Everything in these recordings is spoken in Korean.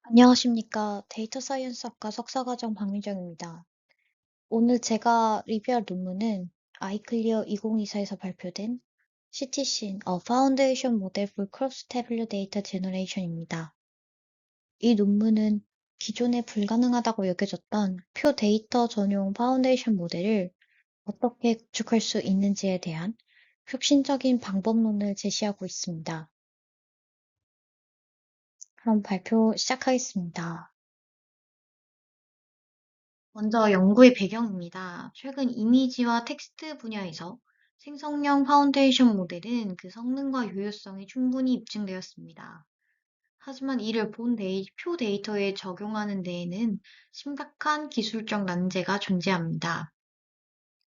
안녕하십니까. 데이터 사이언스학과 석사과정 박민정입니다. 오늘 제가 리뷰할 논문은 아이클리어 2024에서 발표된 CT신, Foundation Model for Cross-Tabular Data Generation입니다. 이 논문은 기존에 불가능하다고 여겨졌던 표 데이터 전용 파운데이션 모델을 어떻게 구축할 수 있는지에 대한 혁신적인 방법론을 제시하고 있습니다. 그럼 발표 시작하겠습니다. 먼저 연구의 배경입니다. 최근 이미지와 텍스트 분야에서 생성형 파운데이션 모델은 그 성능과 유효성이 충분히 입증되었습니다. 하지만 이를 표 데이터에 적용하는 데에는 심각한 기술적 난제가 존재합니다.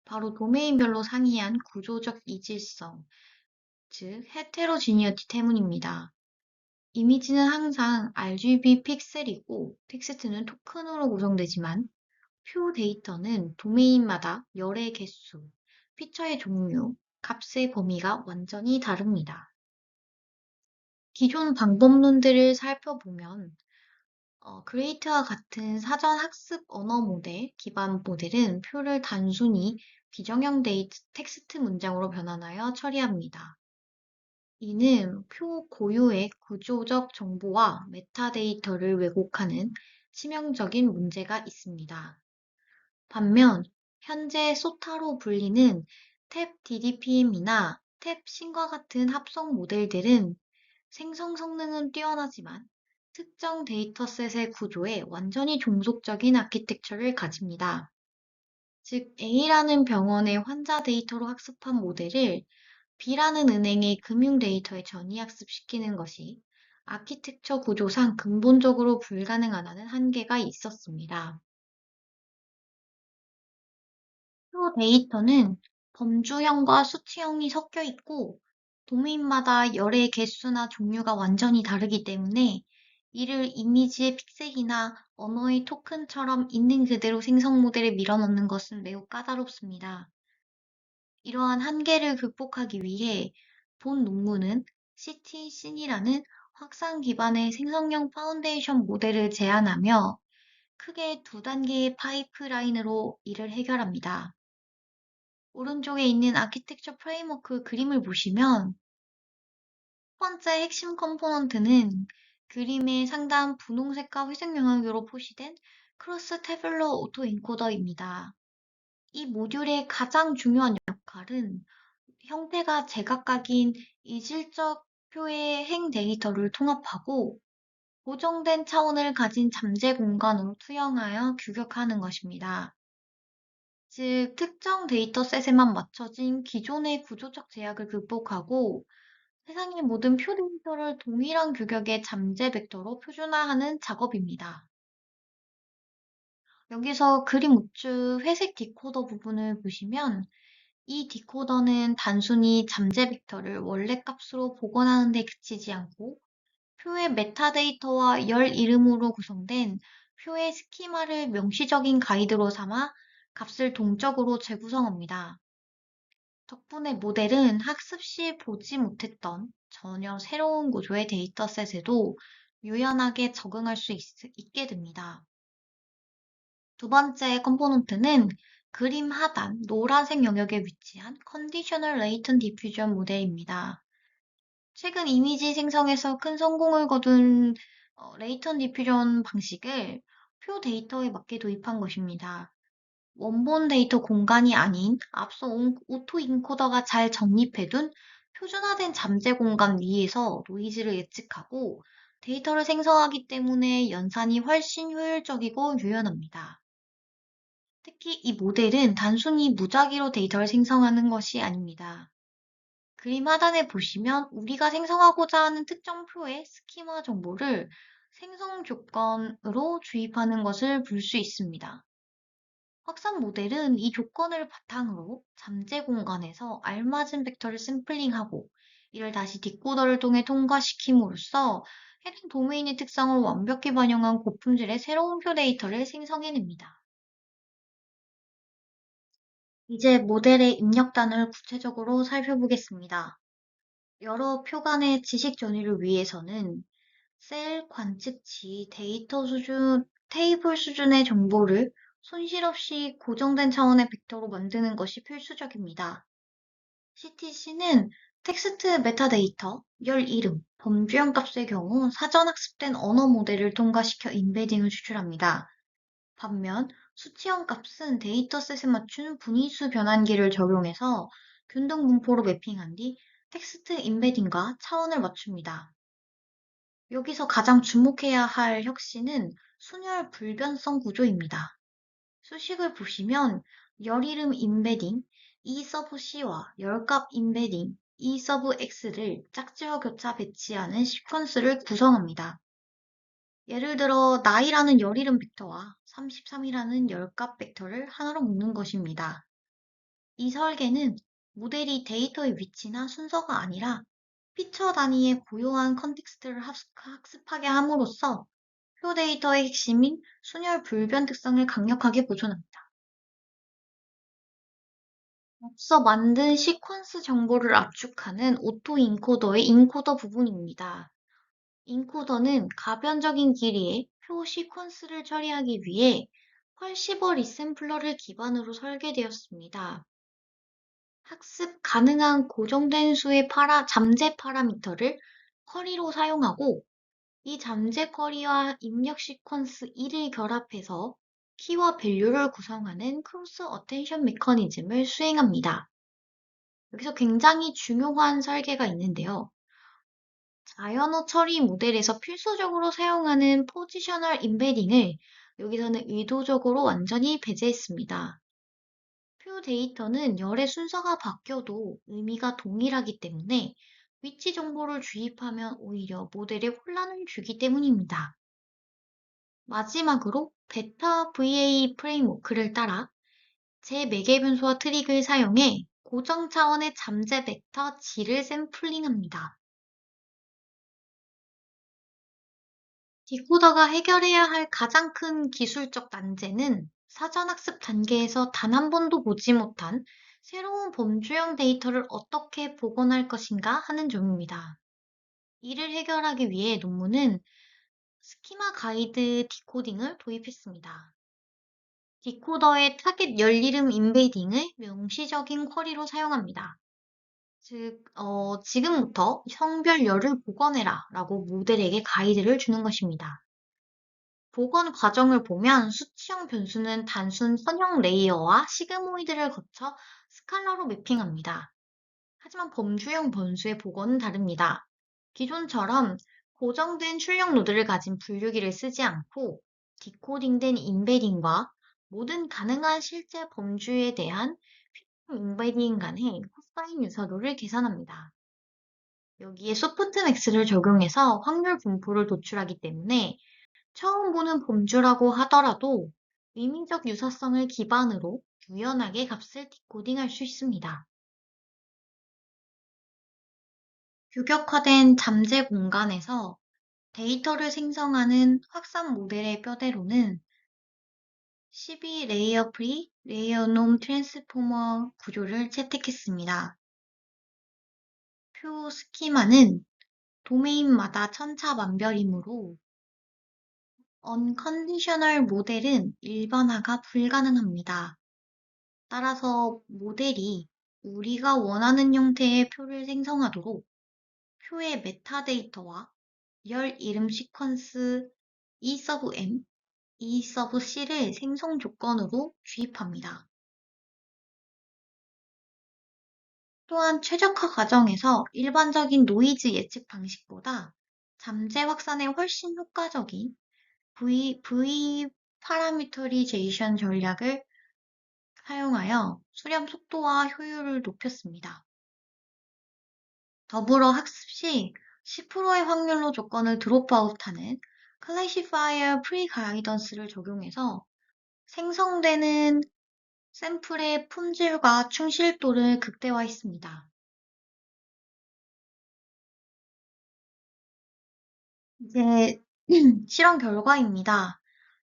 바로 도메인별로 상이한 구조적 이질성, 즉 헤테로지니어티 때문입니다. 이미지는 항상 RGB 픽셀이고 텍스트는 토큰으로 구성되지만 표 데이터는 도메인마다 열의 개수, 피처의 종류, 값의 범위가 완전히 다릅니다. 기존 방법론들을 살펴보면 그레이트와 같은 사전 학습 언어 모델 기반 모델은 표를 단순히 비정형 텍스트 문장으로 변환하여 처리합니다. 이는 표 고유의 구조적 정보와 메타데이터를 왜곡하는 치명적인 문제가 있습니다. 반면 현재 소타로 불리는 탭 DDPM이나 탭신과 같은 합성 모델들은 생성 성능은 뛰어나지만 특정 데이터셋의 구조에 완전히 종속적인 아키텍처를 가집니다. 즉 A라는 병원의 환자 데이터로 학습한 모델을 B라는 은행의 금융 데이터에 전이학습시키는 것이 아키텍처 구조상 근본적으로 불가능하다는 한계가 있었습니다. 표 데이터는 범주형과 수치형이 섞여 있고 도메인마다 열의 개수나 종류가 완전히 다르기 때문에 이를 이미지의 픽셀이나 언어의 토큰처럼 있는 그대로 생성 모델에 밀어넣는 것은 매우 까다롭습니다. 이러한 한계를 극복하기 위해 본 논문은 CT-SYN이라는 확산 기반의 생성형 파운데이션 모델을 제안하며 크게 두 단계의 파이프라인으로 이를 해결합니다. 오른쪽에 있는 아키텍처 프레임워크 그림을 보시면 첫 번째 핵심 컴포넌트는 그림의 상단 분홍색과 회색 영역으로 표시된 크로스 태블러 오토 엔코더입니다. 이 모듈의 가장 중요한 역할은 형태가 제각각인 이질적 표의 행 데이터를 통합하고 고정된 차원을 가진 잠재 공간으로 투영하여 규격하는 것입니다. 즉, 특정 데이터셋에만 맞춰진 기존의 구조적 제약을 극복하고 세상의 모든 표 데이터를 동일한 규격의 잠재 벡터로 표준화하는 작업입니다. 여기서 그림 우측 회색 디코더 부분을 보시면 이 디코더는 단순히 잠재 벡터를 원래 값으로 복원하는 데 그치지 않고 표의 메타데이터와 열 이름으로 구성된 표의 스키마를 명시적인 가이드로 삼아 값을 동적으로 재구성합니다. 덕분에 모델은 학습 시 보지 못했던 전혀 새로운 구조의 데이터셋에도 유연하게 적응할 수 있게 됩니다. 두 번째 컴포넌트는 그림 하단 노란색 영역에 위치한 컨디셔널 레이턴 디퓨전 모델입니다. 최근 이미지 생성에서 큰 성공을 거둔 레이턴 디퓨전 방식을 표 데이터에 맞게 도입한 것입니다. 원본 데이터 공간이 아닌 앞서 오토 인코더가 잘 정립해둔 표준화된 잠재 공간 위에서 노이즈를 예측하고 데이터를 생성하기 때문에 연산이 훨씬 효율적이고 유연합니다. 특히 이 모델은 단순히 무작위로 데이터를 생성하는 것이 아닙니다. 그림 하단에 보시면 우리가 생성하고자 하는 특정 표의 스키마 정보를 생성 조건으로 주입하는 것을 볼 수 있습니다. 확산 모델은 이 조건을 바탕으로 잠재 공간에서 알맞은 벡터를 샘플링하고 이를 다시 디코더를 통해 통과시킴으로써 해당 도메인의 특성을 완벽히 반영한 고품질의 새로운 표 데이터를 생성해냅니다. 이제 모델의 입력단을 구체적으로 살펴보겠습니다. 여러 표 간의 지식 전이를 위해서는 셀 관측치 테이블 수준의 정보를 손실 없이 고정된 차원의 벡터로 만드는 것이 필수적입니다. CTC는 텍스트 메타데이터, 열 이름, 범주형 값의 경우 사전 학습된 언어 모델을 통과시켜 임베딩을 추출합니다. 반면 수치형 값은 데이터셋에 맞춘 분위수 변환기를 적용해서 균등 분포로 매핑한 뒤 텍스트 임베딩과 차원을 맞춥니다. 여기서 가장 주목해야 할 혁신은 순열 불변성 구조입니다. 수식을 보시면 열 이름 임베딩, E 서브 C와 열값 임베딩, E 서브 X를 짝지와 교차 배치하는 시퀀스를 구성합니다. 예를 들어 나이라는 열 이름 벡터와 33이라는 열값 벡터를 하나로 묶는 것입니다. 이 설계는 모델이 데이터의 위치나 순서가 아니라 피처 단위의 고요한 컨텍스트를 학습하게 함으로써 표 데이터의 핵심인 순열 불변 특성을 강력하게 보존합니다. 앞서 만든 시퀀스 정보를 압축하는 오토 인코더의 인코더 부분입니다. 인코더는 가변적인 길이의 표 시퀀스를 처리하기 위해 펄시버 리샘플러를 기반으로 설계되었습니다. 학습 가능한 고정된 수의 잠재 파라미터를 쿼리로 사용하고 이 잠재 쿼리와 입력 시퀀스 1을 결합해서 키와 밸류를 구성하는 크로스 어텐션 메커니즘을 수행합니다. 여기서 굉장히 중요한 설계가 있는데요. 자연어 처리 모델에서 필수적으로 사용하는 포지셔널 임베딩을 여기서는 의도적으로 완전히 배제했습니다. 표 데이터는 열의 순서가 바뀌어도 의미가 동일하기 때문에 위치 정보를 주입하면 오히려 모델에 혼란을 주기 때문입니다. 마지막으로 베타 VA 프레임워크를 따라 재매개 변수와 트릭을 사용해 고정 차원의 잠재 벡터 G를 샘플링합니다. 디코더가 해결해야 할 가장 큰 기술적 난제는 사전 학습 단계에서 단 한 번도 보지 못한 새로운 범주형 데이터를 어떻게 복원할 것인가 하는 점입니다. 이를 해결하기 위해 논문은 스키마 가이드 디코딩을 도입했습니다. 디코더의 타겟 열 이름 임베딩을 명시적인 쿼리로 사용합니다. 즉, 지금부터 성별 열을 복원해라 라고 모델에게 가이드를 주는 것입니다. 복원 과정을 보면 수치형 변수는 단순 선형 레이어와 시그모이드를 거쳐 스칼라로 매핑합니다. 하지만 범주형 변수의 복원은 다릅니다. 기존처럼 고정된 출력 노드를 가진 분류기를 쓰지 않고 디코딩된 임베딩과 모든 가능한 실제 범주에 대한 임베딩 간의 코사인 유사도를 계산합니다. 여기에 소프트맥스를 적용해서 확률 분포를 도출하기 때문에 처음 보는 범주라고 하더라도 의미적 유사성을 기반으로 유연하게 값을 디코딩할 수 있습니다. 규격화된 잠재 공간에서 데이터를 생성하는 확산 모델의 뼈대로는 12 레이어 프리, 레이어 놈 트랜스포머 구조를 채택했습니다. 표 스키마는 도메인마다 천차만별이므로 언컨디셔널 모델은 일반화가 불가능합니다. 따라서 모델이 우리가 원하는 형태의 표를 생성하도록 표의 메타데이터와 열 이름 시퀀스 E 서브 M, E 서브 C를 생성 조건으로 주입합니다. 또한 최적화 과정에서 일반적인 노이즈 예측 방식보다 잠재 확산에 훨씬 효과적인 V 파라미터리제이션 전략을 사용하여 수렴 속도와 효율을 높였습니다. 더불어 학습 시 10%의 확률로 조건을 드롭아웃하는 클래시파이어 프리가이던스를 적용해서 생성되는 샘플의 품질과 충실도를 극대화했습니다. 이제 실험 결과입니다.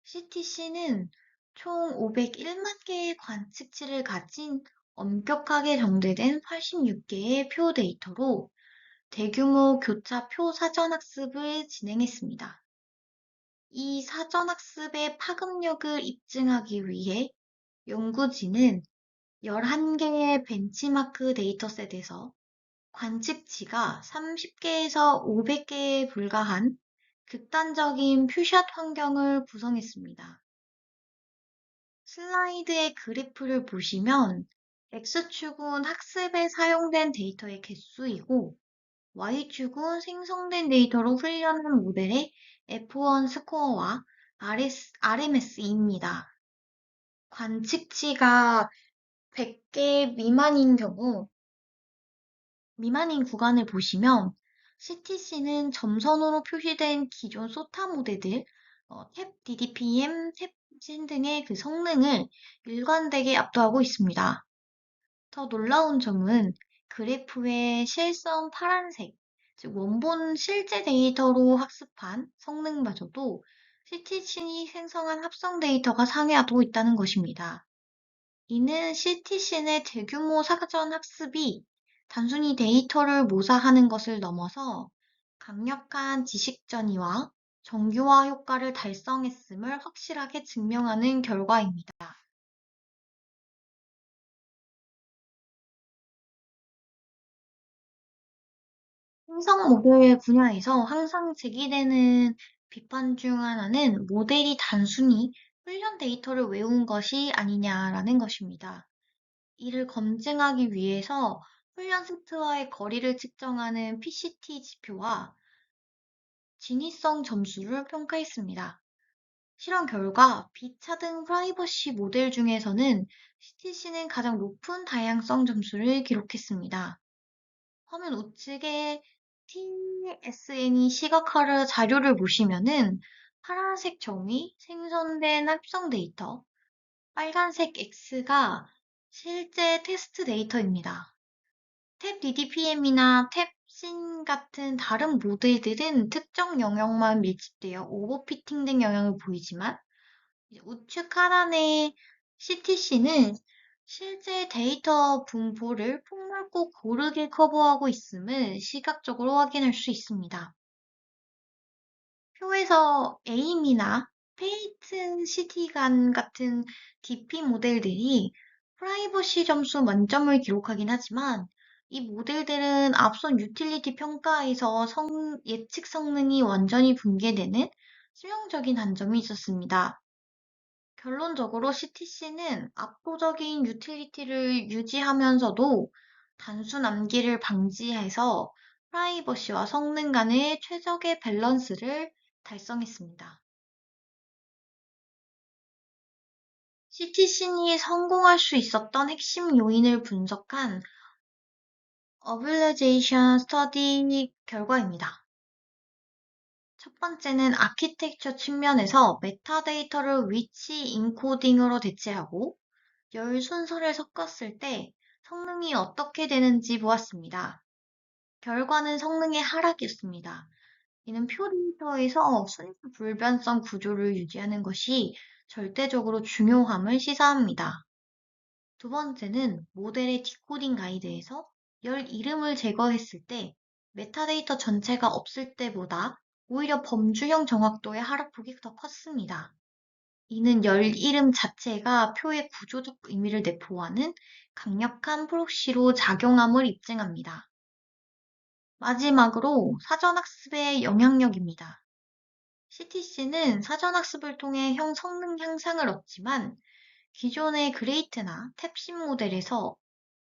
CTC는 총 501만 개의 관측치를 가진 엄격하게 정제된 86개의 표 데이터로 대규모 교차 표 사전학습을 진행했습니다. 이 사전학습의 파급력을 입증하기 위해 연구진은 11개의 벤치마크 데이터셋에서 관측치가 30개에서 500개에 불과한 극단적인 퓨샷 환경을 구성했습니다. 슬라이드의 그래프를 보시면 X축은 학습에 사용된 데이터의 개수이고 Y축은 생성된 데이터로 훈련한 모델의 F1 스코어와 RMS입니다. 관측치가 100개 미만인 구간을 보시면 CTC는 점선으로 표시된 기존 소타 모델들, 탭 DDPM, 탭신 등의 그 성능을 일관되게 압도하고 있습니다. 더 놀라운 점은 그래프의 실선 파란색, 즉 원본 실제 데이터로 학습한 성능마저도 CTC이 생성한 합성 데이터가 상회하고 있다는 것입니다. 이는 CTC의 대규모 사전 학습이 단순히 데이터를 모사하는 것을 넘어서 강력한 지식 전이와 정교화 효과를 달성했음을 확실하게 증명하는 결과입니다. 생성 모델 분야에서 항상 제기되는 비판 중 하나는 모델이 단순히 훈련 데이터를 외운 것이 아니냐라는 것입니다. 이를 검증하기 위해서 훈련 세트와의 거리를 측정하는 PCT 지표와 진위성 점수를 평가했습니다. 실험 결과 비차등 프라이버시 모델 중에서는 CTC는 가장 높은 다양성 점수를 기록했습니다. 화면 우측에 TSN이 시각화를 자료를 보시면은 파란색 점이 생성된 합성 데이터, 빨간색 X가 실제 테스트 데이터입니다. 탭 DDPM이나 탭신 같은 다른 모델들은 특정 영역만 밀집되어 오버피팅된 영향을 보이지만 이제 우측 하단의 CTC는 실제 데이터 분포를 폭넓고 고르게 커버하고 있음을 시각적으로 확인할 수 있습니다. 표에서 에임이나 페이튼 시티간 같은 DP 모델들이 프라이버시 점수 만점을 기록하긴 하지만 이 모델들은 앞선 유틸리티 평가에서 예측 성능이 완전히 붕괴되는 치명적인 단점이 있었습니다. 결론적으로 CTC는 압도적인 유틸리티를 유지하면서도 단순 암기를 방지해서 프라이버시와 성능 간의 최적의 밸런스를 달성했습니다. CTC이 성공할 수 있었던 핵심 요인을 분석한 어빌리제이션 스터디 결과입니다. 첫 번째는 아키텍처 측면에서 메타데이터를 위치 인코딩으로 대체하고 열 순서를 섞었을 때 성능이 어떻게 되는지 보았습니다. 결과는 성능의 하락이었습니다. 이는 표 데이터에서 순서 불변성 구조를 유지하는 것이 절대적으로 중요함을 시사합니다. 두 번째는 모델의 디코딩 가이드에서 열 이름을 제거했을 때 메타데이터 전체가 없을 때보다 오히려 범주형 정확도의 하락폭이 더 컸습니다. 이는 열 이름 자체가 표의 구조적 의미를 내포하는 강력한 프록시로 작용함을 입증합니다. 마지막으로 사전학습의 영향력입니다. CTC는 사전학습을 통해 성능 향상을 얻지만 기존의 그레이트나 탭신 모델에서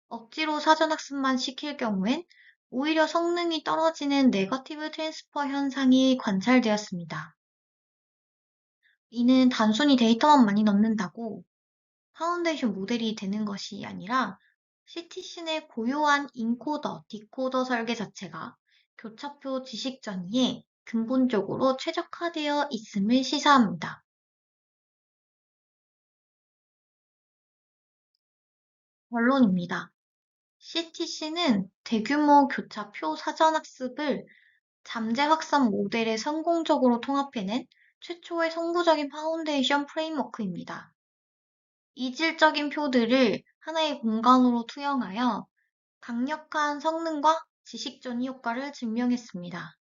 억지로 사전학습만 시킬 경우엔 오히려 성능이 떨어지는 네거티브 트랜스퍼 현상이 관찰되었습니다. 이는 단순히 데이터만 많이 넣는다고 파운데이션 모델이 되는 것이 아니라 CT신의 고유한 인코더, 디코더 설계 자체가 교차표 지식 전이에 근본적으로 최적화되어 있음을 시사합니다. 결론입니다. CTC는 대규모 교차표 사전학습을 잠재 확산 모델에 성공적으로 통합해낸 최초의 선구적인 파운데이션 프레임워크입니다. 이질적인 표들을 하나의 공간으로 투영하여 강력한 성능과 지식전이 효과를 증명했습니다.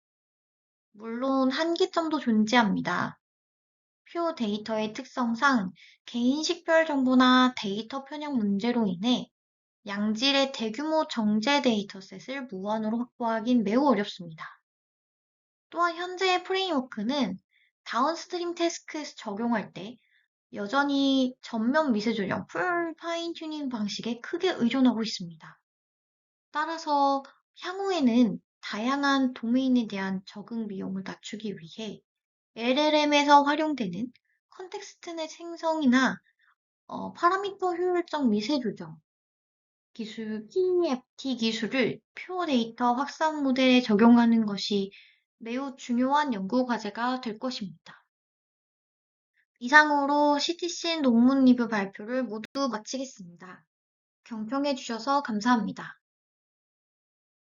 물론 한계점도 존재합니다. 표 데이터의 특성상 개인 식별 정보나 데이터 편향 문제로 인해 양질의 대규모 정제 데이터셋을 무한으로 확보하긴 매우 어렵습니다. 또한 현재의 프레임워크는 다운스트림 태스크에서 적용할 때 여전히 전면 미세 조정, 풀 파인 튜닝 방식에 크게 의존하고 있습니다. 따라서 향후에는 다양한 도메인에 대한 적응 비용을 낮추기 위해 LLM에서 활용되는 컨텍스트 넷 생성이나 파라미터 효율적 미세 조정 기술, PEFT 기술을 표 데이터 확산 모델에 적용하는 것이 매우 중요한 연구 과제가 될 것입니다. 이상으로 CTC 논문 리뷰 발표를 모두 마치겠습니다. 경청해 주셔서 감사합니다.